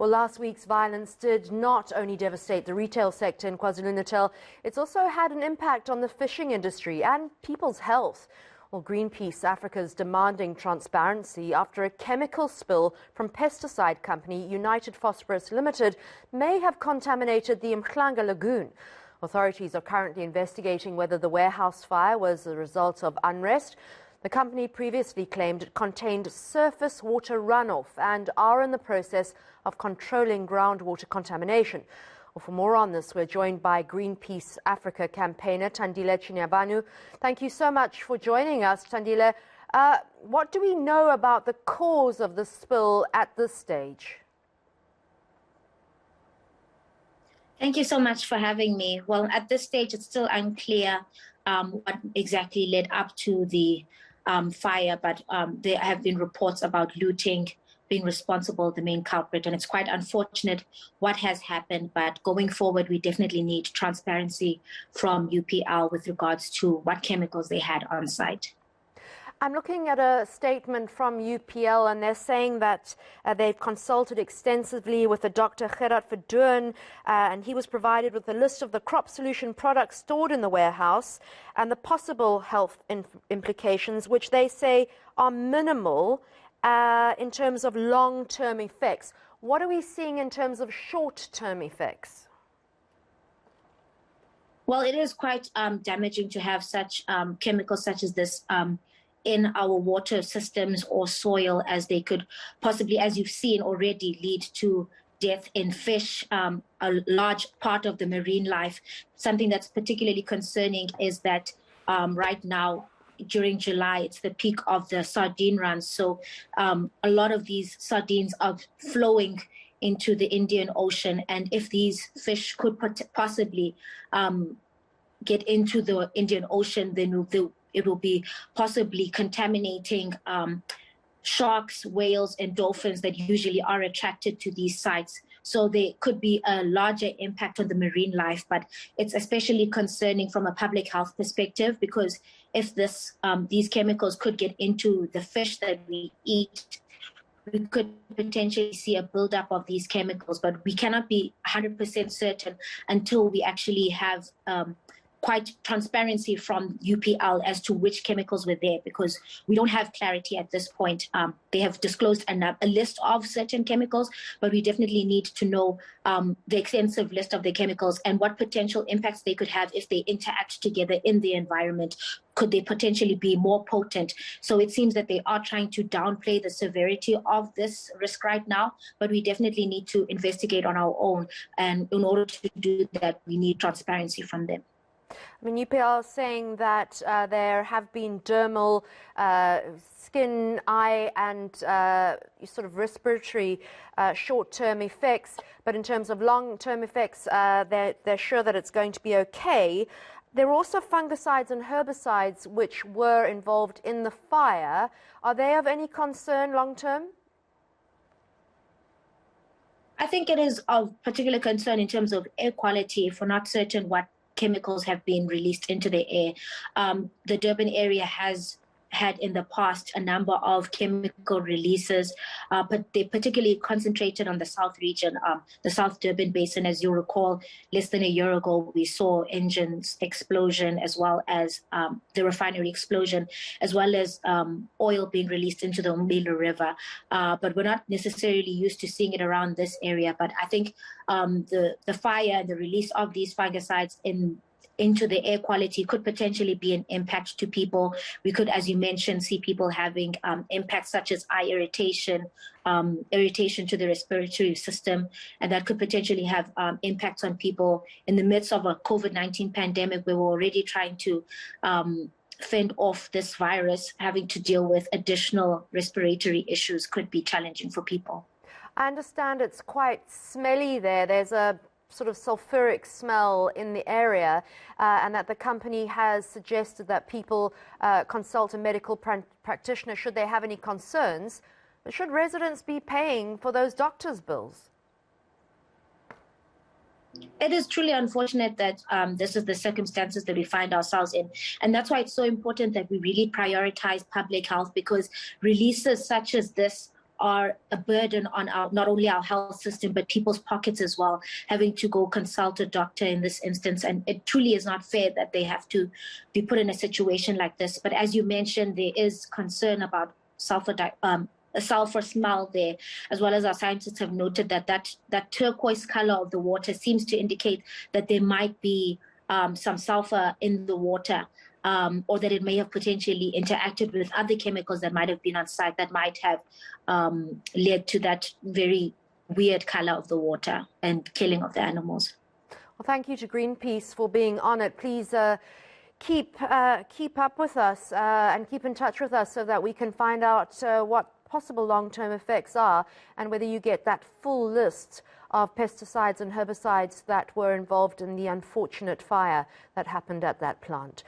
Well, last week's violence did not only devastate the retail sector in KwaZulu-Natal, it's also had an impact on the fishing industry and people's health. Well, GreenPeace Africa is demanding transparency after a chemical spill from pesticide company United Phosphorus Limited may have contaminated the Mhlanga Lagoon. Authorities are currently investigating whether the warehouse fire was a result of unrest. The company previously claimed it contained surface water runoff and are in the process of controlling groundwater contamination. Well, for more on this, we're joined by GreenPeace Africa campaigner Thandile Chinyavanhu. Thank you so much for joining us, Thandile. What do we know about the cause of the spill at this stage? Thank you so much for having me. Well, at this stage, it's still unclear what exactly led up to the fire, but there have been reports about looting being responsible, the main culprit, and it's quite unfortunate what has happened. But going forward, we definitely need transparency from UPL with regards to what chemicals they had on site. I'm looking at a statement from UPL, and they're saying that they've consulted extensively with the Dr. Gerard Verdun, and he was provided with a list of the crop solution products stored in the warehouse and the possible health implications, which they say are minimal in terms of long-term effects. What are we seeing in terms of short-term effects? Well, it is quite damaging to have such chemicals such as this in our water systems or soil, as they could possibly, as you've seen already, lead to death in fish, a large part of the marine life. Something that's particularly concerning is that right now, during July, it's the peak of the sardine runs. So a lot of these sardines are flowing into the Indian Ocean. And if these fish could possibly get into the Indian Ocean, then it will be possibly contaminating sharks, whales, and dolphins that usually are attracted to these sites. So there could be a larger impact on the marine life, but it's especially concerning from a public health perspective, because if these chemicals could get into the fish that we eat, we could potentially see a buildup of these chemicals, but we cannot be 100% certain until we actually have quite transparency from UPL as to which chemicals were there, because we don't have clarity at this point. They have disclosed a list of certain chemicals, but we definitely need to know the extensive list of the chemicals and what potential impacts they could have if they interact together in the environment. Could they potentially be more potent? So it seems that they are trying to downplay the severity of this risk right now, but we definitely need to investigate on our own. And in order to do that, we need transparency from them. I mean, UPL is saying that there have been dermal, skin, eye, and sort of respiratory short-term effects. But in terms of long-term effects, they're sure that it's going to be okay. There are also fungicides and herbicides which were involved in the fire. Are they of any concern long-term? I think it is of particular concern in terms of air quality, if we're not certain what chemicals have been released into the air. The Durban area has had in the past a number of chemical releases, but they particularly concentrated on the South region, the South Durban Basin. As you recall, less than a year ago, we saw engines explosion, as well as the refinery explosion, as well as oil being released into the Umbila River. But we're not necessarily used to seeing it around this area. But I think the fire and the release of these fungicides into the air quality could potentially be an impact to people. We could, as you mentioned, see people having impacts such as eye irritation, irritation to the respiratory system, and that could potentially have impacts on people in the midst of a COVID-19 pandemic, where we're already trying to fend off this virus. Having to deal with additional respiratory issues could be challenging for people. I understand it's quite smelly there. There's a sort of sulfuric smell in the area, and that the company has suggested that people consult a medical practitioner should they have any concerns. But should residents be paying for those doctors' bills? It is truly unfortunate that this is the circumstances that we find ourselves in. And that's why it's so important that we really prioritize public health, because releases such as this are a burden on not only our health system, but people's pockets as well, having to go consult a doctor in this instance. And it truly is not fair that they have to be put in a situation like this. But as you mentioned, there is concern about a sulfur smell there, as well as our scientists have noted that turquoise color of the water seems to indicate that there might be some sulfur in the water, or that it may have potentially interacted with other chemicals that might have been on site that might have led to that very weird color of the water and killing of the animals. Well, thank you to GreenPeace for being on it. Please keep up with us and keep in touch with us so that we can find out what possible long-term effects are and whether you get that full list of pesticides and herbicides that were involved in the unfortunate fire that happened at that plant.